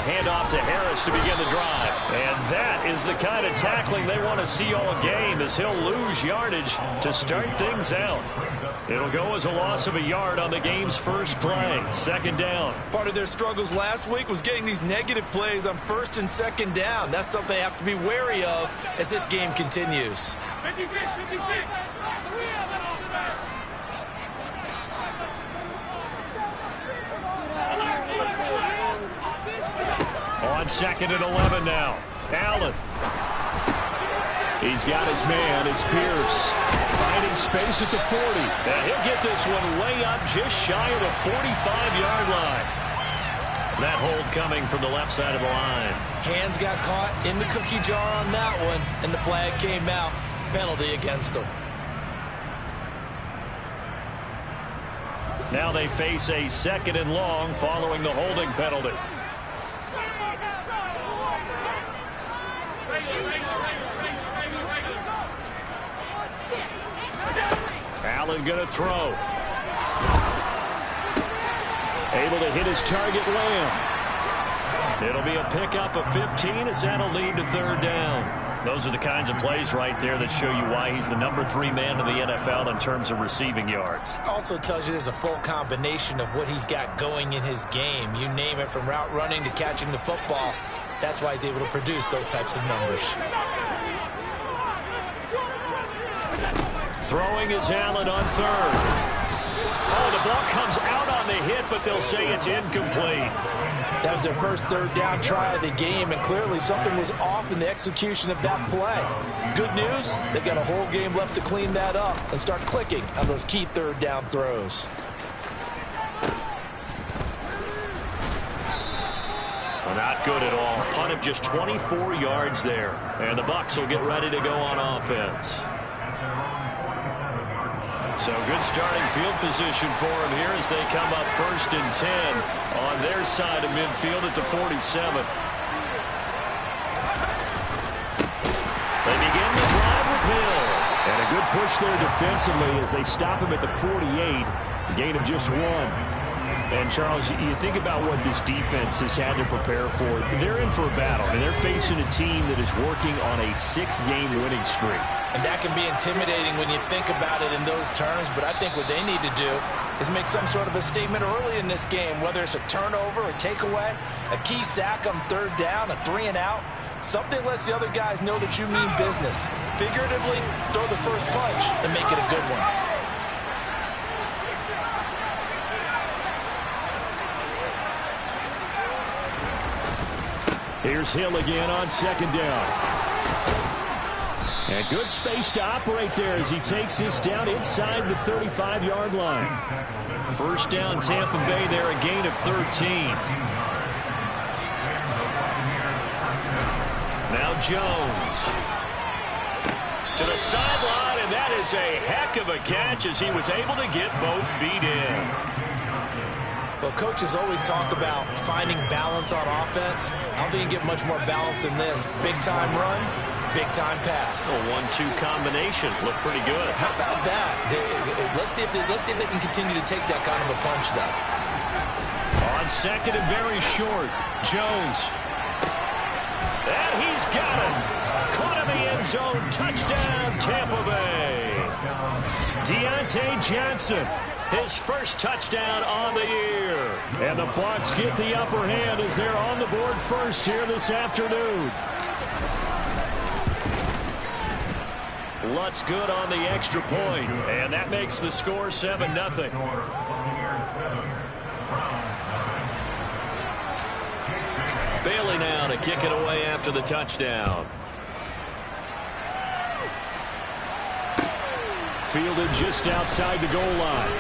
handoff to Harris to begin the drive. And that is the kind of tackling they want to see all game, as he'll lose yardage to start things out. It'll go as a loss of a yard on the game's first play. Second down. Part of their struggles last week was getting these negative plays on first and second down. That's something they have to be wary of as this game continues. 56, 56. On second and 11 now. Allen. He's got his man. It's Pierce. Finding space at the 40. And he'll get this one way up just shy of the 45-yard line. That hold coming from the left side of the line. Hands got caught in the cookie jar on that one, and the flag came out. Penalty against them. Now they face a second and long following the holding penalty. Allen going to throw. Able to hit his target, Lamb. It'll be a pickup of 15 as that'll lead to third down. Those are the kinds of plays right there that show you why he's the number 3 man in the NFL in terms of receiving yards. Also tells you there's a full combination of what he's got going in his game. You name it, from route running to catching the football. That's why he's able to produce those types of numbers. Throwing is Allen on third. Oh, the ball comes out on the hit, but they'll say it's incomplete. That was their first third down try of the game, and clearly something was off in the execution of that play. Good news, they've got a whole game left to clean that up and start clicking on those key third down throws. Well, not good at all. Punt of just 24 yards there. And the Bucs will get ready to go on offense. So good starting field position for them here as they come up first and 10 on their side of midfield at the 47. They begin the drive with Hill. And a good push there defensively as they stop him at the 48. A gain of just 1. And, Charles, you think about what this defense has had to prepare for. They're in for a battle, and they're facing a team that is working on a 6-game winning streak. And that can be intimidating when you think about it in those terms, but I think what they need to do is make some sort of a statement early in this game, whether it's a turnover, a takeaway, a key sack on third down, a 3-and-out. Something lets the other guys know that you mean business. Figuratively, throw the first punch and make it a good one. Here's Hill again on second down. And good space to operate there as he takes this down inside the 35-yard line. First down, Tampa Bay there, a gain of 13. Now Jones. To the sideline, and that is a heck of a catch as he was able to get both feet in. Well, coaches always talk about finding balance on offense. I don't think you get much more balance than this. Big-time run, big-time pass. A 1-2 combination. Looked pretty good. How about that? Let's see if they can continue to take that kind of a punch, though. On second and very short, Jones. And he's got him. Caught in the end zone. Touchdown, Tampa Bay. Deontay Johnson. His first touchdown on the year. And the Bucs get the upper hand as they're on the board first here this afternoon. Lutz good on the extra point, and that makes the score 7-0. Bailey now to kick it away after the touchdown. Fielded just outside the goal line.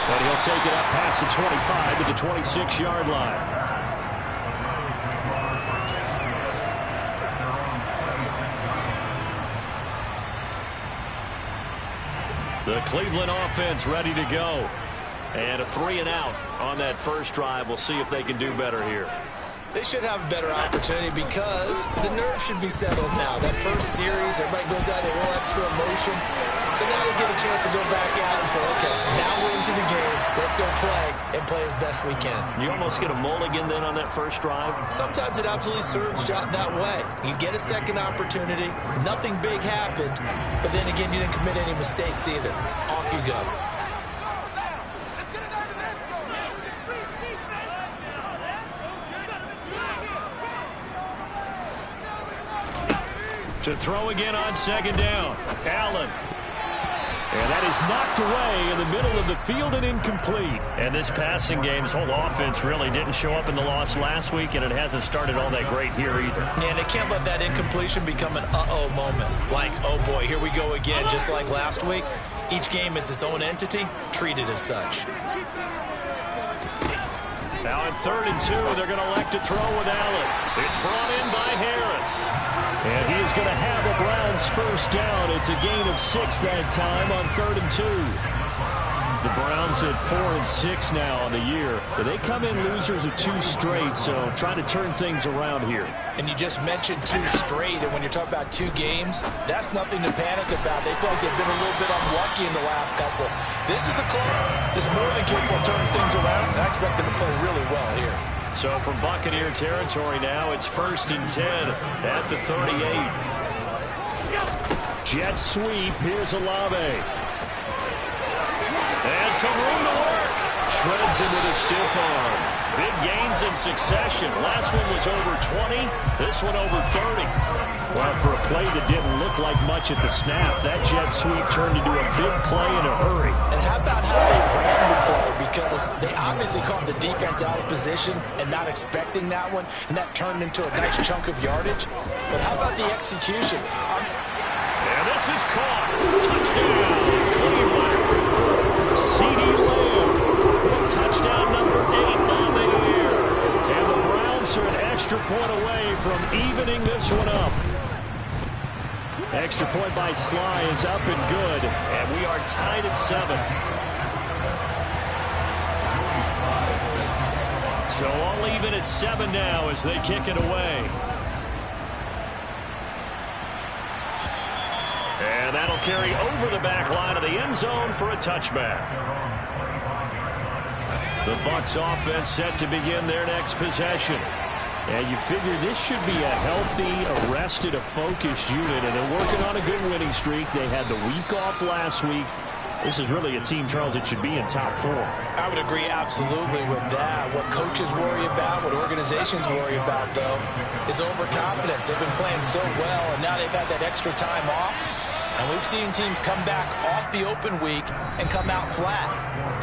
And he'll take it up past the 25 to the 26-yard line. The Cleveland offense ready to go. And a 3-and-out on that first drive. We'll see if they can do better here. They should have a better opportunity because the nerves should be settled now. That first series, everybody goes out with a little extra emotion. So now they get a chance to go back out and say, okay, now we're into the game. Let's go play and play as best we can. You almost get a mulligan then on that first drive? Sometimes it absolutely serves that way. You get a second opportunity. Nothing big happened. But then again, you didn't commit any mistakes either. Off you go. To throw again on second down. Allen. And that is knocked away in the middle of the field and incomplete. And this passing game's whole offense really didn't show up in the loss last week, and it hasn't started all that great here either. And they can't let that incompletion become an uh-oh moment. Like, oh boy, here we go again, just like last week. Each game is its own entity, treated as such. Now on 3rd and 2, they're going to elect to throw with Allen. It's brought in by Harris. And he is going to have a Browns first down. It's a gain of 6 that time on 3rd and 2. The Browns at 4-6 now on the year. But they come in losers of 2 straight, so trying to turn things around here. And you just mentioned 2 straight, and when you're talking about 2 games, that's nothing to panic about. They feel like they've been a little bit unlucky in the last couple. This is a club that's more than capable of turning things around, and I expect them to play really well here. So from Buccaneer territory now, it's 1st and 10 at the 38. Jet sweep. Here's Olave. And some room to work. Shreds him with a stiff arm. Big gains in succession. Last one was over 20. This one over 30. Well, for a play that didn't look like much at the snap, that jet sweep turned into a big play in a hurry. And how about how they ran the play? Because they obviously caught the defense out of position and not expecting that one, and that turned into a nice chunk of yardage. But how about the execution? And this is caught. Touchdown, Cleveland. CeeDee Lamb. Touchdown number 8 on the year. And the Browns are an extra point away from evening this one up. Extra point by Sly is up and good. And we are tied at 7. So all even at 7 now as they kick it away. And that'll carry over the back line of the end zone for a touchback. The Bucs offense set to begin their next possession. And you figure this should be a healthy, arrested, a focused unit, and they're working on a good winning streak. They had the week off last week. This is really a team, Charles, that should be in top 4. I would agree absolutely with that. What coaches worry about, what organizations worry about, though, is overconfidence. They've been playing so well, and now they've had that extra time off. And we've seen teams come back off the open week and come out flat.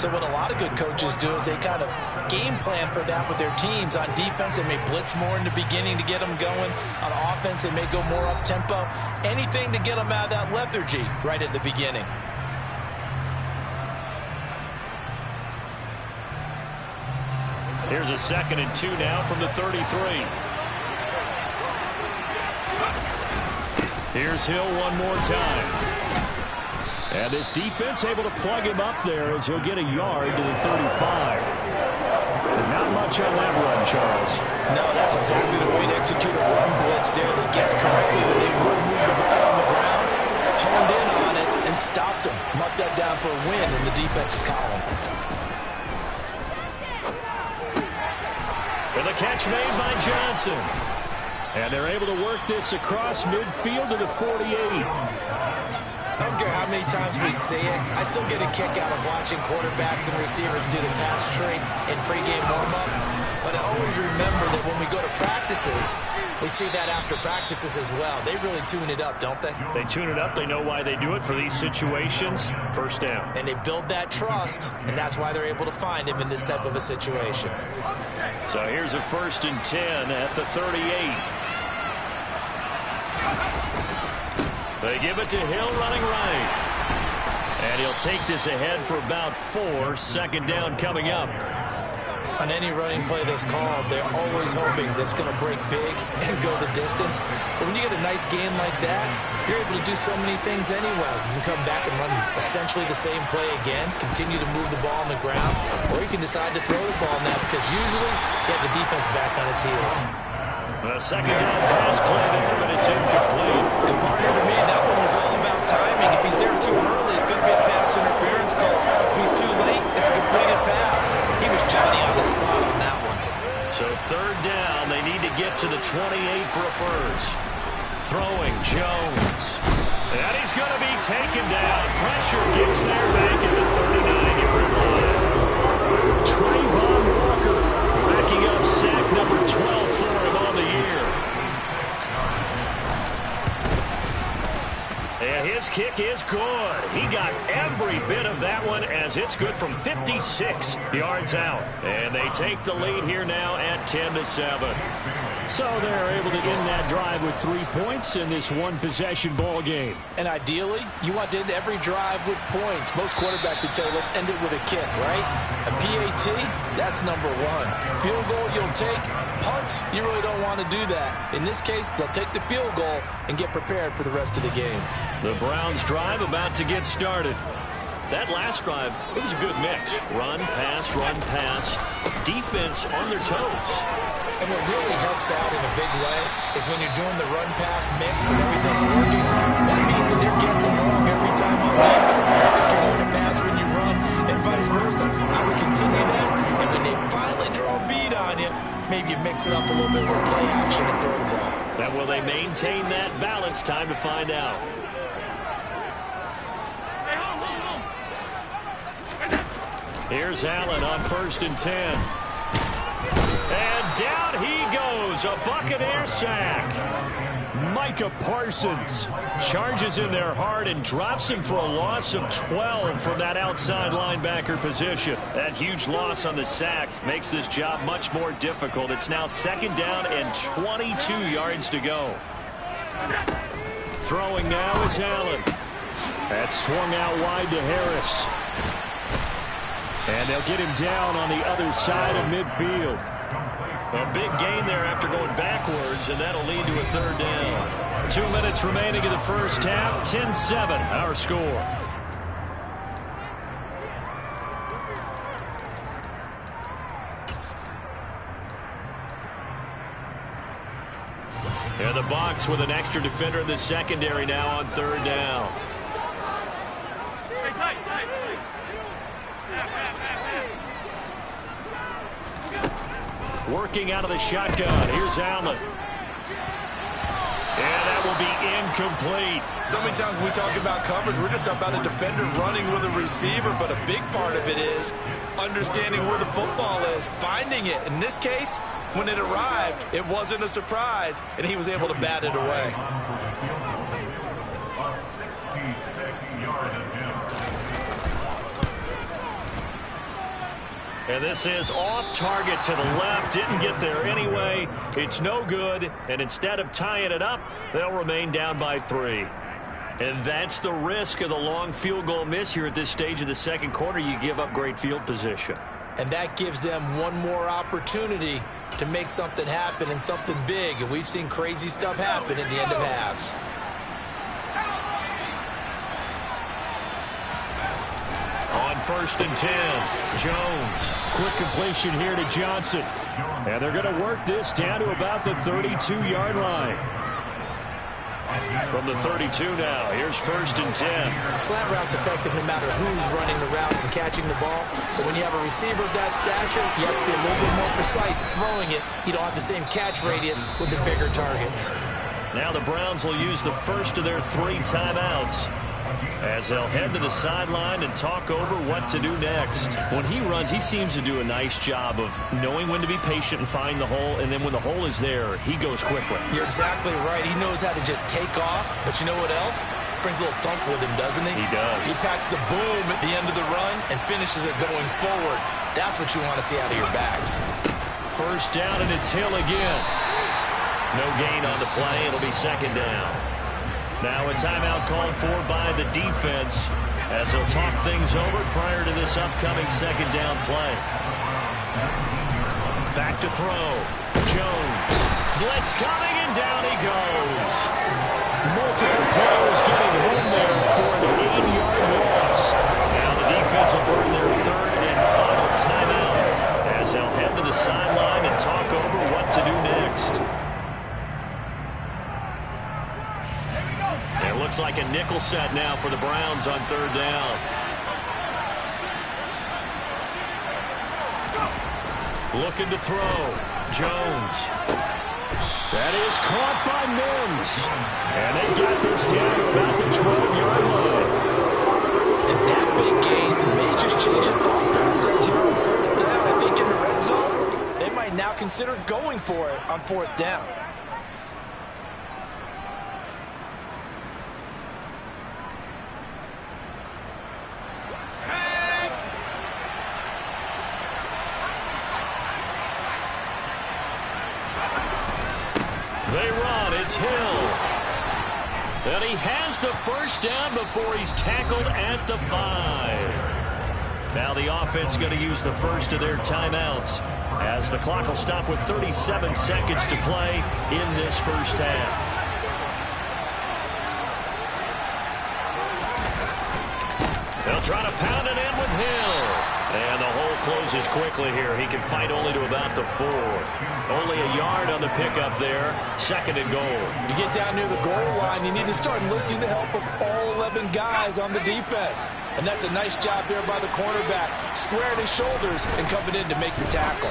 So what a lot of good coaches do is they kind of game plan for that with their teams. On defense, they may blitz more in the beginning to get them going. On offense, they may go more up-tempo. Anything to get them out of that lethargy right at the beginning. Here's a 2nd and 2 now from the 33. Here's Hill one more time. And this defense able to plug him up there as he'll get a yard to the 35. And not much on that run, Charles. No, that's exactly the way to execute a run blitz there. They guessed correctly that they would move the ball on the ground, honed in on it, and stopped him. Marked that down for a win in the defense's column. And the catch made by Johnson. And they're able to work this across midfield to the 48. I don't care how many times we see it. I still get a kick out of watching quarterbacks and receivers do the pass tree in pregame warm-up. But I always remember that when we go to practices, we see that after practices as well. They really tune it up, don't they? They tune it up. They know why they do it for these situations. First down. And they build that trust, and that's why they're able to find him in this type of a situation. So here's a 1st and 10 at the 38. They give it to Hill running right. And he'll take this ahead for about 4. 2nd down coming up. On any running play that's called, they're always hoping that it's going to break big and go the distance. But when you get a nice game like that, you're able to do so many things anyway. You can come back and run essentially the same play again, continue to move the ball on the ground, or you can decide to throw the ball now because usually you have the defense back on its heels. A second down pass play there, but it's incomplete. And partner, to me, that one was all about timing. If he's there too early, it's going to be a pass interference call. If he's too late, it's a completed pass. He was Johnny on the spot on that one. So third down, they need to get to the 28 for a first. Throwing, Jones. And he's going to be taken down. Pressure gets there back at the 39-yard line. Trayvon Walker racking up sack number 12 for him on the year. And his kick is good. He got every bit of that one as it's good from 56 yards out. And they take the lead here now at 10-7. So they're able to end that drive with 3 points in this one-possession ball game. And ideally, you want to end every drive with points. Most quarterbacks would tell you, let's end it with a kick, right? A PAT, that's number one. Field goal you'll take. Punts, you really don't want to do that. In this case, they'll take the field goal and get prepared for the rest of the game. The Browns drive about to get started. That last drive, it was a good mix. Run, pass. Defense on their toes. And what really helps out in a big way is when you're doing the run-pass mix and everything's working, that means that they're guessing wrong every time on defense that they're going to pass when you run and vice versa. I would continue that, and when they finally draw a beat on you, maybe you mix it up a little bit with play action and throw the ball. Now, will they maintain that balance? Time to find out. Here's Allen on 1st and 10. And down he goes, a Buccaneer sack. Micah Parsons charges in there hard and drops him for a loss of 12 from that outside linebacker position. That huge loss on the sack makes this job much more difficult. It's now 2nd down and 22 yards to go. Throwing now is Allen. That's swung out wide to Harris. And they'll get him down on the other side of midfield. A big gain there after going backwards, and that'll lead to a 3rd down. 2 minutes remaining in the first half. 10-7, our score. And the box with an extra defender in the secondary now on 3rd down. Working out of the shotgun. Here's Allen. And that will be incomplete. So many times when we talk about coverage, we're just about a defender running with a receiver, but a big part of it is understanding where the football is, finding it. In this case, when it arrived, it wasn't a surprise, and he was able to bat it away. And this is off target to the left. Didn't get there anyway. It's no good. And instead of tying it up, they'll remain down by 3. And that's the risk of the long field goal miss here at this stage of the second quarter. You give up great field position. And that gives them one more opportunity to make something happen and something big. And we've seen crazy stuff happen at the end of halves. On 1st and 10, Jones. Quick completion here to Johnson. And they're going to work this down to about the 32-yard line. From the 32 now, here's 1st and 10. Slant route's effective no matter who's running the route and catching the ball. But when you have a receiver of that stature, you have to be a little bit more precise throwing it. You don't have the same catch radius with the bigger targets. Now the Browns will use the first of their 3 timeouts as they'll head to the sideline and talk over what to do next. When he runs, he seems to do a nice job of knowing when to be patient and find the hole, and then when the hole is there, he goes quickly. You're exactly right. He knows how to just take off, but you know what else? Brings a little thump with him, doesn't he? He does. He packs the boom at the end of the run and finishes it going forward. That's what you want to see out of your backs. First down, and it's Hill again. No gain on the play. It'll be 2nd down. Now a timeout called for by the defense as they'll talk things over prior to this upcoming 2nd down play. Back to throw. Jones. Blitz coming, and down he goes. Multiple players getting home there for an 8-yard loss. Now the defense will burn their third and final timeout as they'll head to the sideline and talk over what to do next. It looks like a nickel set now for the Browns on third down. Looking to throw. Jones. That is caught by Mims. And they got this down to about the 12-yard line. And that big gain may just change the thought process here on fourth down. I think in the red zone, they might now consider going for it on fourth down. They run. It's Hill. And he has the first down before he's tackled at the 5. Now the offense going to use the first of their timeouts as the clock will stop with 37 seconds to play in this first half. They'll try to pound it in with Hill. And the hole closes quickly here. He can fight only to about the 4. Only a yard on the pickup there. Second and goal. You get down near the goal line, you need to start enlisting the help of all 11 guys on the defense. And that's a nice job there by the cornerback. Squaring his shoulders and coming in to make the tackle.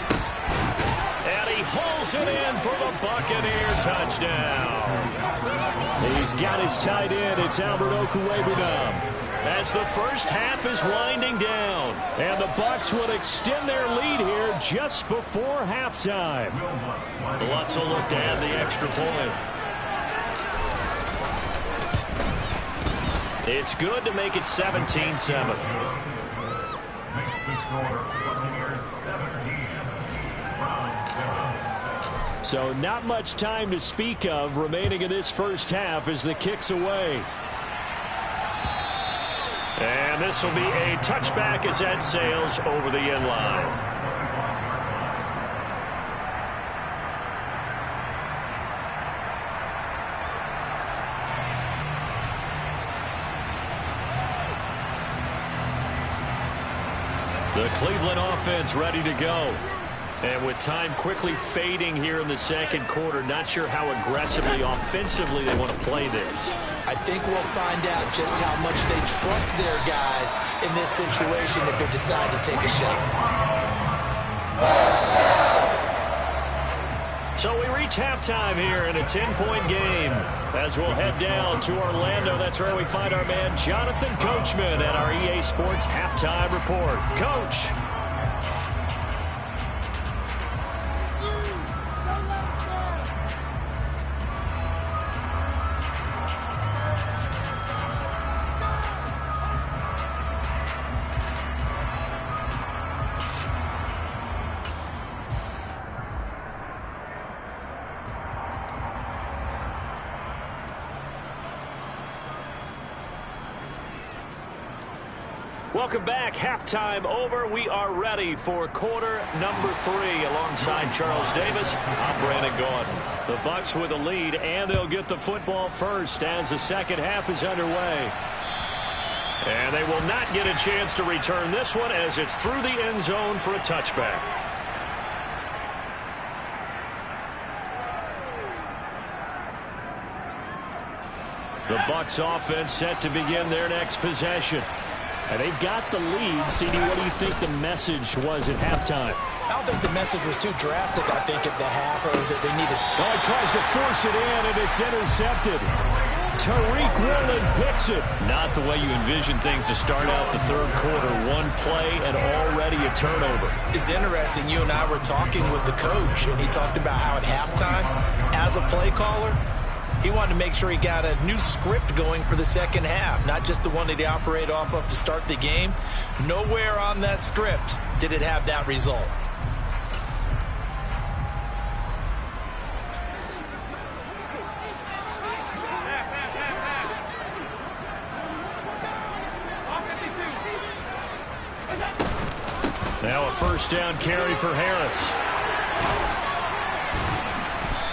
And he hauls it in for the Buccaneer touchdown. He's got his tight end. It's Albert Okwuegbunam. As the first half is winding down. And the Bucs would extend their lead here just before halftime. Lutz will look to add the extra point. It's good to make it 17-7. So not much time to speak of remaining in this first half as the kick's away. And this will be a touchback as that sails over the end line. The Cleveland offense ready to go. And with time quickly fading here in the second quarter, not sure how aggressively, offensively they want to play this. I think we'll find out just how much they trust their guys in this situation if they decide to take a shot. So we reach halftime here in a 10-point game. As we'll head down to Orlando, that's where we find our man Jonathan Coachman at our EA Sports Halftime Report. Coach. Welcome back. Halftime over. We are ready for quarter number 3 alongside Charles Davis. I'm Brandon Gordon. The Bucs with the lead, and they'll get the football first as the second half is underway. And they will not get a chance to return this one as it's through the end zone for a touchback. The Bucs offense set to begin their next possession. And they've got the lead. CD, what do you think the message was at halftime? I don't think the message was too drastic, I think, at the half, or that they needed. Oh, he tries to force it in, and it's intercepted. Tariq Woolen picks it. Not the way you envision things to start out the third quarter. One play and already a turnover. It's interesting. You and I were talking with the coach, and he talked about how at halftime, as a play caller, he wanted to make sure he got a new script going for the second half, not just the one that he operated off of to start the game. Nowhere on that script did it have that result. Now a first down carry for Harris.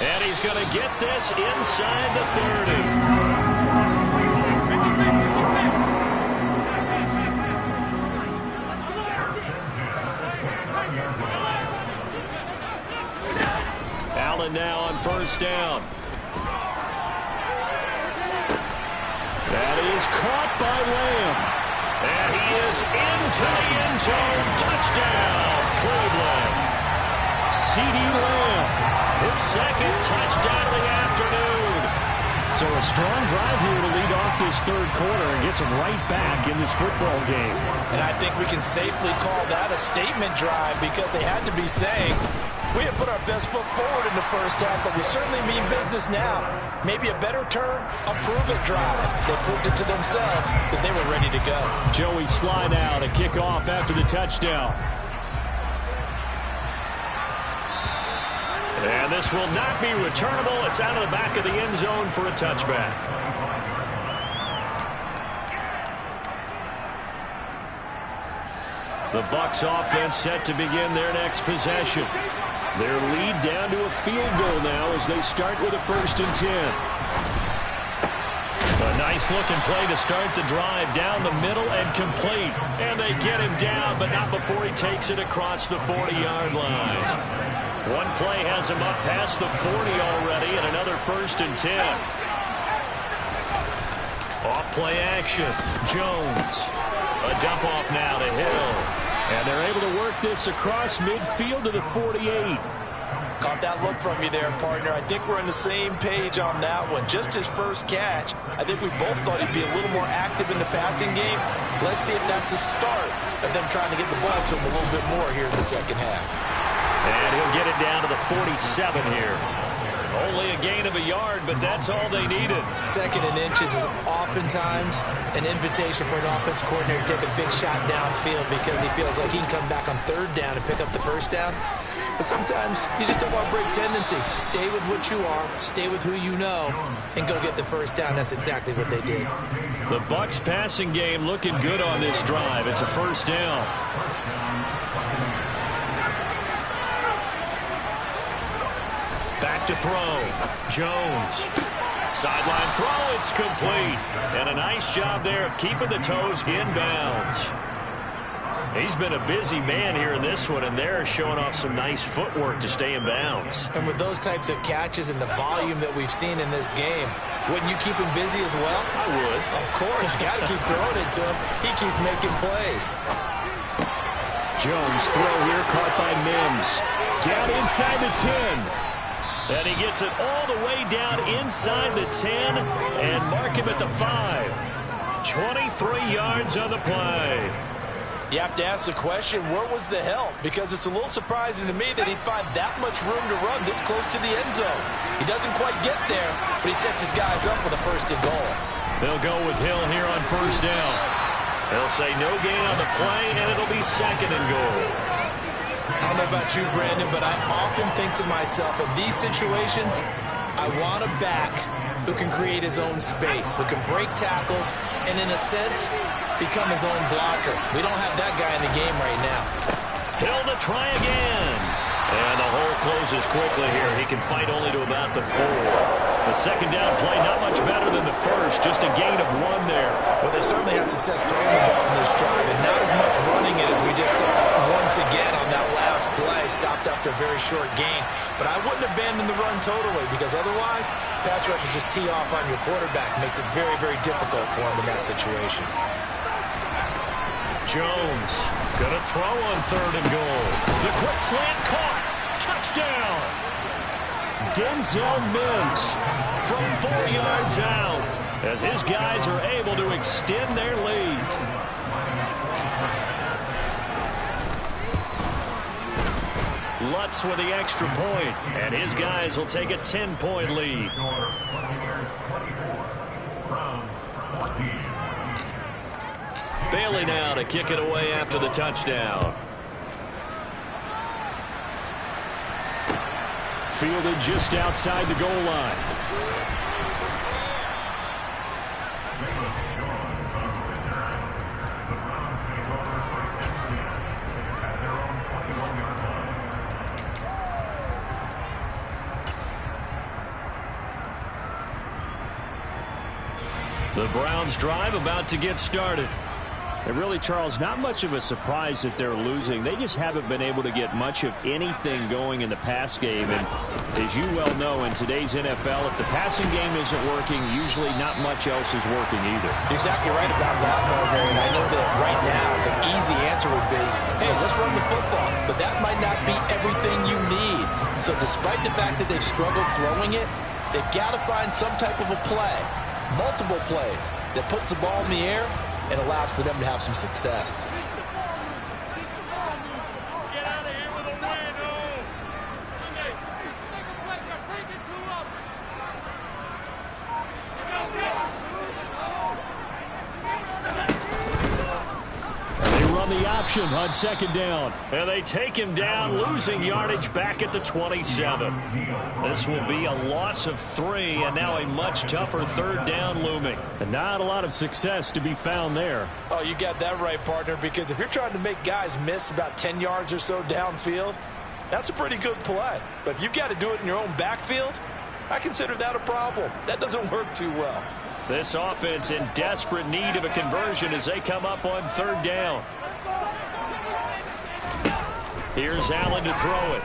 And he's going to get this inside the 30. Allen now on first down. That is caught by Lamb. And he is into the end zone. Touchdown, Cleveland. CeeDee Lamb, his second touchdown of the afternoon. So a strong drive here to lead off this third quarter and gets him right back in this football game. And I think we can safely call that a statement drive because they had to be saying, we have put our best foot forward in the first half, but we certainly mean business now. Maybe a better term, a prove-it drive. They proved it to themselves that they were ready to go. Joey Sly now to kick off after the touchdown. And this will not be returnable. It's out of the back of the end zone for a touchback. The Bucs offense set to begin their next possession. Their lead down to a field goal now as they start with a 1st and 10. A nice-looking play to start the drive down the middle and complete. And they get him down, but not before he takes it across the 40-yard line. One play has him up past the 40 already, and another 1st and 10. Off play action. Jones. A dump off now to Hill. And they're able to work this across midfield to the 48. Caught that look from you there, partner. I think we're on the same page on that one. Just his first catch. I think we both thought he'd be a little more active in the passing game. Let's see if that's the start of them trying to get the ball to him a little bit more here in the second half. And he'll get it down to the 47 here. Only a gain of a yard, but that's all they needed. 2nd and inches is oftentimes an invitation for an offense coordinator to take a big shot downfield because he feels like he can come back on 3rd down and pick up the 1st down. But sometimes you just don't want to break tendency. Stay with what you are, stay with who you know, and go get the 1st down. That's exactly what they did. The Bucs passing game looking good on this drive. It's a 1st down. Back to throw. Jones. Sideline throw. It's complete. And a nice job there of keeping the toes inbounds. He's been a busy man here in this one, and they're showing off some nice footwork to stay in bounds. And with those types of catches and the volume that we've seen in this game, wouldn't you keep him busy as well? I would. Of course. You got to keep throwing it to him. He keeps making plays. Jones throw here caught by Mims. Down inside the 10. And he gets it all the way down inside the 10 and mark him at the 5. 23 yards on the play. You have to ask the question, where was the help? Because it's a little surprising to me that he'd find that much room to run this close to the end zone. He doesn't quite get there, but he sets his guys up with a 1st and goal. They'll go with Hill here on 1st down. They'll say no gain on the play, and it'll be 2nd and goal. I don't know about you, Brandon, but I often think to myself, in these situations, I want a back who can create his own space, who can break tackles, and in a sense, become his own blocker. We don't have that guy in the game right now. Hill to try again. And the hole closes quickly here. He can fight only to about the 4. The 2nd down play not much better than the 1st, just a gain of 1 there. Well, they certainly had success throwing the ball in this drive, and not as much running it as we just saw once again on that last play, stopped after a very short gain. But I wouldn't abandon the run totally, because otherwise, pass rushers just tee off on your quarterback. Makes it very, very difficult for him in that situation. Jones gonna throw on 3rd and goal. The quick slant caught. Touchdown. Denzel Mims from 4 yards out as his guys are able to extend their lead. Lutz with the extra point, and his guys will take a 10-point lead. Bailey now to kick it away after the touchdown. Fielded just outside the goal line. The Browns drive about to get started. And really, Charles, not much of a surprise that they're losing. They just haven't been able to get much of anything going in the pass game. And as you well know, in today's NFL, if the passing game isn't working, usually not much else is working either. You're exactly right about that, Marvin. And I know that right now the easy answer would be, hey, let's run the football. But that might not be everything you need. So despite the fact that they've struggled throwing it, they've got to find some type of a play, multiple plays, that puts the ball in the air and allows for them to have some success. The option on second down. And they take him down, losing yardage back at the 27. This will be a loss of 3, and now a much tougher third down looming. And not a lot of success to be found there. Oh, you got that right, partner, because if you're trying to make guys miss about 10 yards or so downfield, that's a pretty good play. But if you've got to do it in your own backfield, I consider that a problem. That doesn't work too well. This offense in desperate need of a conversion as they come up on third down. Here's Allen to throw it.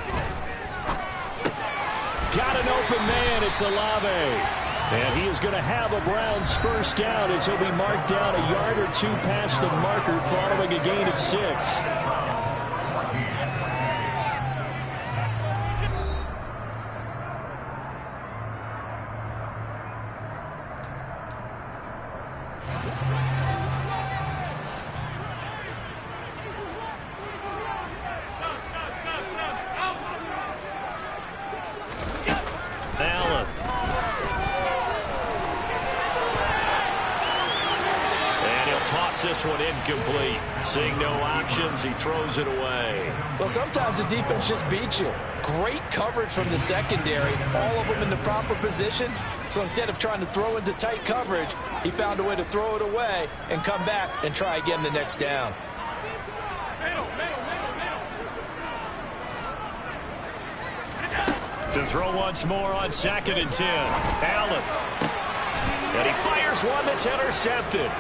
Got an open man. It's Olave. And he is going to have a Browns first down as he'll be marked down a yard or 2 past the marker following a gain of 6. This one incomplete. Seeing no options, he throws it away. Well, sometimes the defense just beats you. Great coverage from the secondary, all of them in the proper position. So instead of trying to throw into tight coverage, he found a way to throw it away and come back and try again the next down. To throw once more on 2nd and 10. Allen. And he fires one that's intercepted.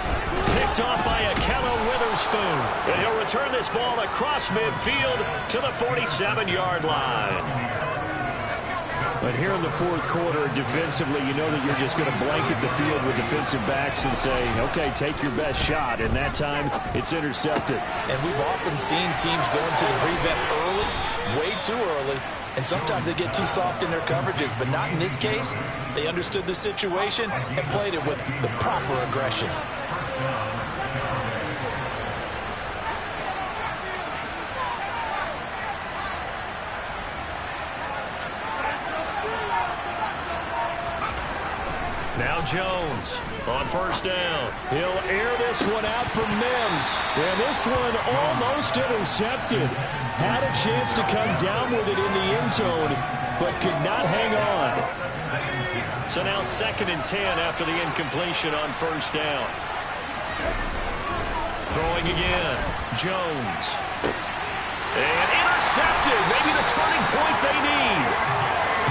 Picked off by Akello Witherspoon. And he'll return this ball across midfield to the 47-yard line. But here in the fourth quarter, defensively, you know that you're just going to blanket the field with defensive backs and say, okay, take your best shot. And that time, it's intercepted. And we've often seen teams go into the prevent early, way too early. And sometimes they get too soft in their coverages, but not in this case. They understood the situation and played it with the proper aggression. Now Jones on first down. He'll air this one out from Mims. And this one almost intercepted. Had a chance to come down with it in the end zone, but could not hang on. So now 2nd and 10 after the incompletion on first down. Throwing again. Jones. And intercepted. Maybe the turning point they need.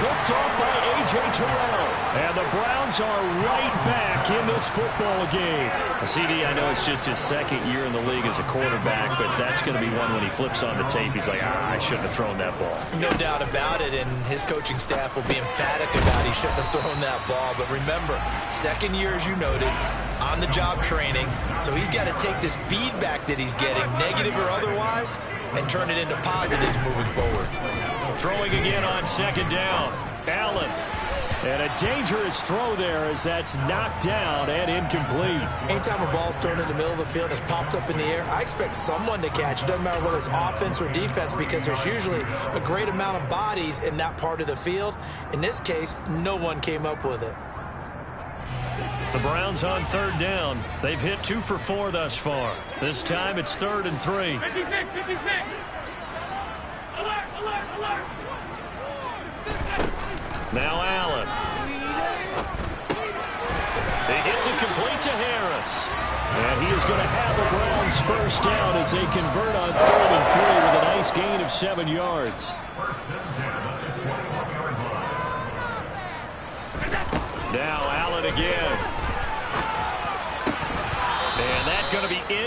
Picked off by A.J. Terrell. And the Browns are right back in this football game. CD, I know it's just his 2nd year in the league as a quarterback, but that's going to be one when he flips on the tape. He's like, I shouldn't have thrown that ball. No doubt about it, and his coaching staff will be emphatic about he shouldn't have thrown that ball. But remember, 2nd year, as you noted, on-the-job training. So he's got to take this feedback that he's getting, negative or otherwise, and turn it into positives moving forward. Throwing again on 2nd down. Allen. And a dangerous throw there as that's knocked down and incomplete. Anytime a ball's thrown in the middle of the field and it's popped up in the air, I expect someone to catch. It doesn't matter whether it's offense or defense because there's usually a great amount of bodies in that part of the field. In this case, no one came up with it. The Browns on 3rd down. They've hit 2 for 4 thus far. This time it's 3rd and 3. 56. Alert, alert, alert. Now Allen. He gets it complete to Harris. And he is going to have the Browns first down as they convert on 3rd and 3 with a nice gain of 7 yards. Now Allen again.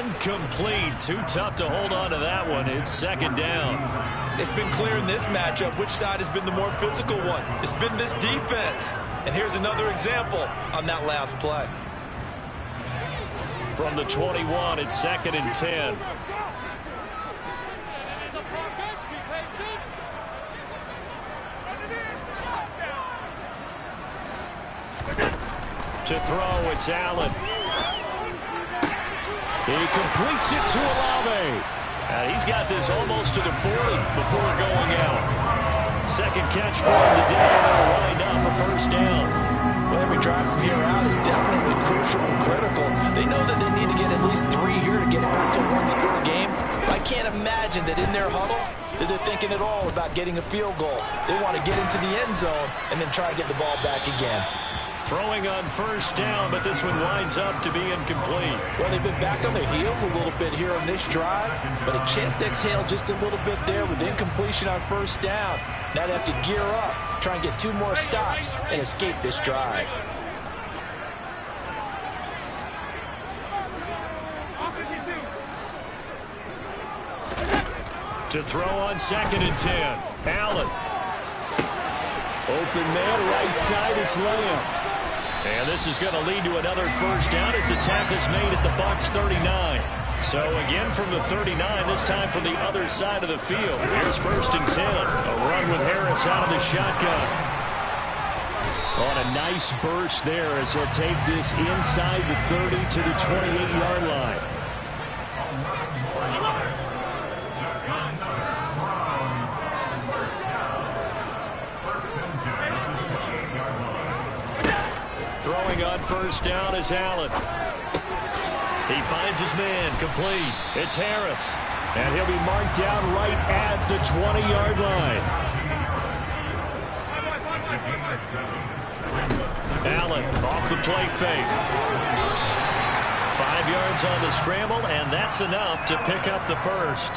Incomplete. Too tough to hold on to that one. It's second down. It's been clear in this matchup which side has been the more physical one. It's been this defense. And here's another example on that last play. From the 21, it's second and 10. To throw, it's Allen. He completes it to Olave. He's got this almost to the 40 before going out. Second catch for him today, and they'll wind up a first down. Well, every drive from here out is definitely crucial and critical. They know that they need to get at least 3 here to get it back to a one-score game. I can't imagine that in their huddle that they're thinking at all about getting a field goal. They want to get into the end zone and then try to get the ball back again. Throwing on first down, but this one winds up to be incomplete. Well, they've been back on their heels a little bit here on this drive, but a chance to exhale just a little bit there with incompletion on first down. Now they have to gear up, try and get 2 more stops, and escape this drive. To throw on second and 10. Allen. Open man, right side, it's Lamb. And this is going to lead to another first down as the tackle's made at the Bucs 39. So again from the 39, this time from the other side of the field. Here's first and 10. A run with Harris out of the shotgun. On a nice burst there as he'll take this inside the 30 to the 28-yard line. Throwing on first down is Allen. He finds his man, complete. It's Harris. And he'll be marked down right at the 20-yard line. Allen off the play fake. 5 yards on the scramble, and that's enough to pick up the first.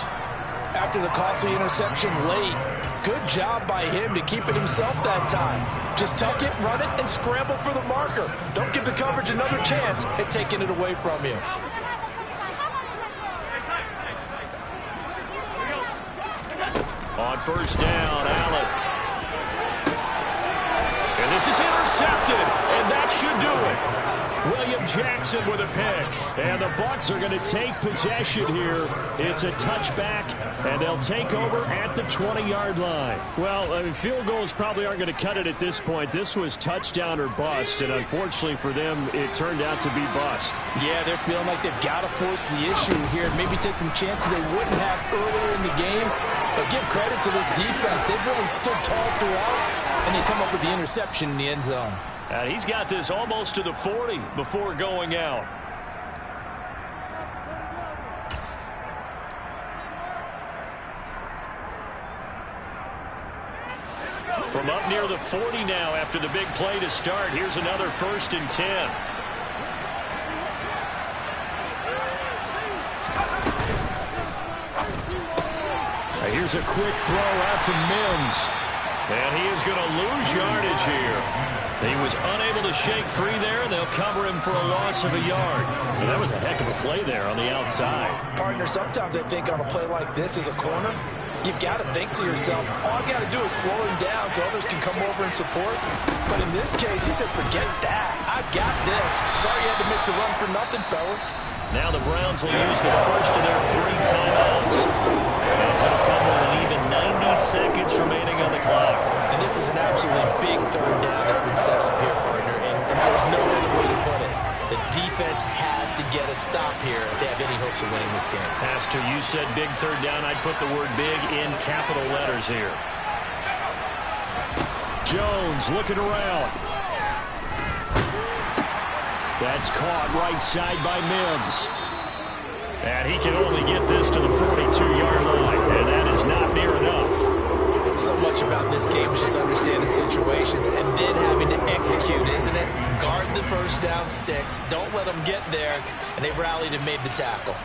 After the costly interception late, good job by him to keep it himself that time. Just tuck it, run it, and scramble for the marker. Don't give the coverage another chance at taking it away from you. On first down, Allen. And this is intercepted, and that should do it. William Jackson with a pick. And the Bucs are going to take possession here. It's a touchback, and they'll take over at the 20-yard line. Well, I mean, field goals probably aren't going to cut it at this point. This was touchdown or bust, and unfortunately for them, it turned out to be bust. Yeah, they're feeling like they've got to force the issue here. Maybe take some chances they wouldn't have earlier in the game. But give credit to this defense. They've really stood tall throughout, and they come up with the interception in the end zone. He's got this almost to the 40 before going out. From up near the 40 now after the big play to start. Here's another first and 10. Here's a quick throw out to Mims. And he is going to lose yardage here. He was unable to shake free there, and they'll cover him for a loss of a yard. And that was a heck of a play there on the outside. Partner, sometimes I think on a play like this as a corner, you've got to think to yourself, all I got to do is slow him down so others can come over and support. But in this case, he said, forget that. I got this. Sorry you had to make the run for nothing, fellas. Now the Browns will use the first of their 3 timeouts. And it's going to come with an even 90 seconds remaining on the clock. And this is an absolutely big third down that's been set up here, partner. And there's no other way to put it. The defense has to get a stop here if they have any hopes of winning this game. Pastor, you said big third down. I'd put the word big in capital letters here. Jones looking around. That's caught right side by Mims. And he can only get this to the 42-yard line, and that is not near enough. So much about this game is just understanding situations and then having to execute, isn't it? Guard the first down sticks. Don't let them get there, and they rallied and made the tackle.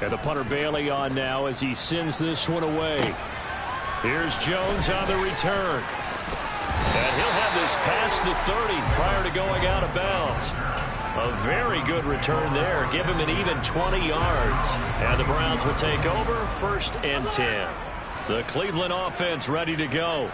And the punter Bailey on now as he sends this one away. Here's Jones on the return. And he'll have this past the 30 prior to going out of bounds. A very good return there. Give him an even 20 yards. And the Browns will take over 1st and 10. The Cleveland offense ready to go.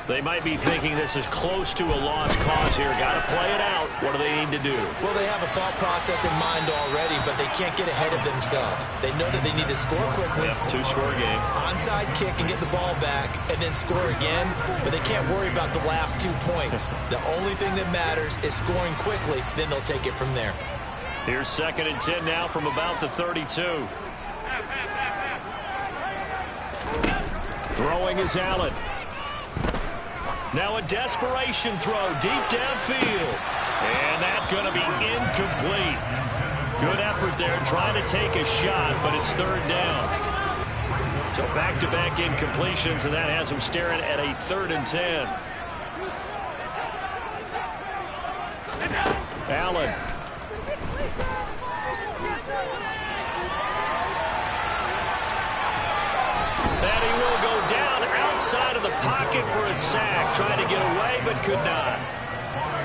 They might be thinking this is close to a lost cause here. Got to play it out. What do they need to do? Well, they have a thought process in mind already, but they can't get ahead of themselves. They know that they need to score quickly. Yep, 2-score game. Onside kick and get the ball back and then score again, but they can't worry about the last 2 points. The only thing that matters is scoring quickly, then they'll take it from there. Here's 2nd and 10 now from about the 32. Throwing is Allen. Now a desperation throw deep downfield. And that's going to be incomplete. Good effort there trying to take a shot, but it's 3rd down. So back-to-back incompletions, and that has him staring at a 3rd and 10. Allen. And he will go down outside of the pocket for a sack. Trying to get away, but could not.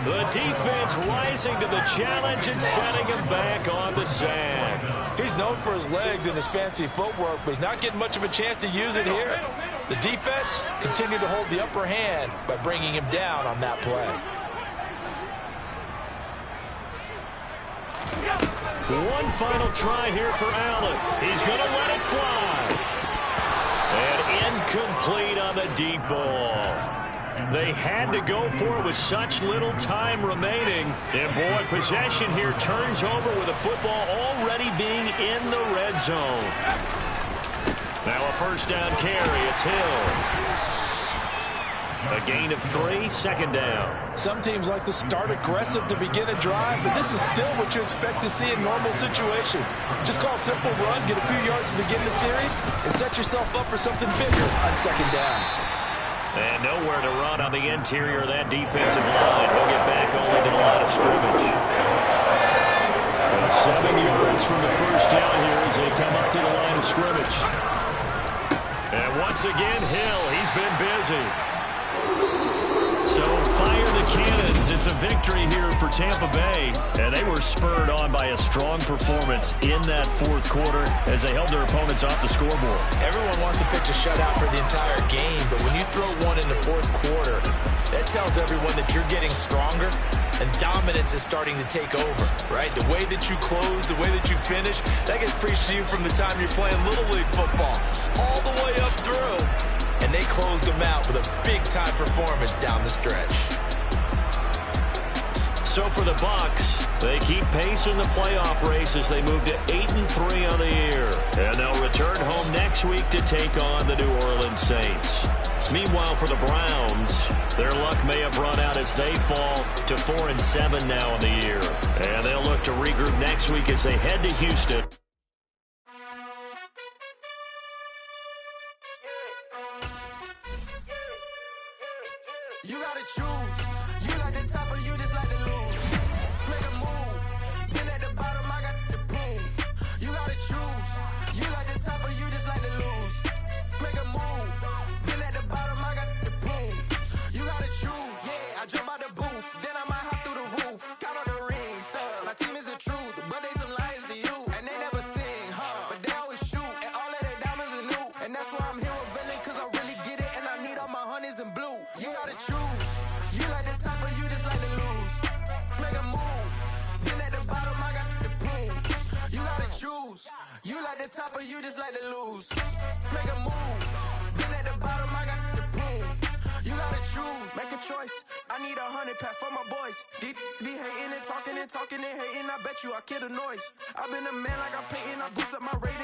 The defense rising to the challenge and setting him back on the sack. He's known for his legs and his fancy footwork, but he's not getting much of a chance to use it here. The defense continued to hold the upper hand by bringing him down on that play. One final try here for Allen. He's going to let it fly. And incomplete on the deep ball. They had to go for it with such little time remaining. And, boy, possession here turns over with the football already being in the red zone. Now a 1st down carry. It's Hill. A gain of 3, 2nd down. Some teams like to start aggressive to begin a drive, but this is still what you expect to see in normal situations. Just call a simple run, get a few yards to begin the series, and set yourself up for something bigger on 2nd down. And nowhere to run on the interior of that defensive line. He'll get back only to the line of scrimmage. So 7 yards from the 1st down here as they come up to the line of scrimmage. And once again, Hill, he's been busy. So fire the cannons. It's a victory here for Tampa Bay. And they were spurred on by a strong performance in that 4th quarter as they held their opponents off the scoreboard. Everyone wants to pitch a shutout for the entire game, but when you throw one in the 4th quarter, that tells everyone that you're getting stronger and dominance is starting to take over, right? The way that you close, the way that you finish, that gets preached to you from the time you're playing Little League football all the way up through. And they closed them out with a big-time performance down the stretch. So for the Bucs, they keep pace in the playoff race as they move to 8-3 on the year. And they'll return home next week to take on the New Orleans Saints. Meanwhile, for the Browns, their luck may have run out as they fall to 4-7 now in the year. And they'll look to regroup next week as they head to Houston. You gotta choose. You like the top or you just like to lose. Make a move. Been at the bottom, I got the proof. You gotta choose. You like the top or you just like to lose. Make a move. Been at the bottom, I got the proof. You gotta choose. Yeah, I jump out the booth. Then I might hop through the roof. Got all the rings. My team is the truth, but they some liars to you. And they never sing, but they always shoot. And all of their diamonds are new. And that's why I'm here with Villain, cause I really get it. And I need all my honeys in blue. You gotta choose. You like the top or you just like to lose. Make a move. Been at the bottom, I got the proof. You gotta choose. You like the top or you just like to lose. Make a move. Been at the bottom, I got the proof. You gotta choose. Make a choice. I need 100 pack for my boys. Be hating and talking and hating. I bet you I kill the noise. I've been a man like I'm painting. I boost up my rate.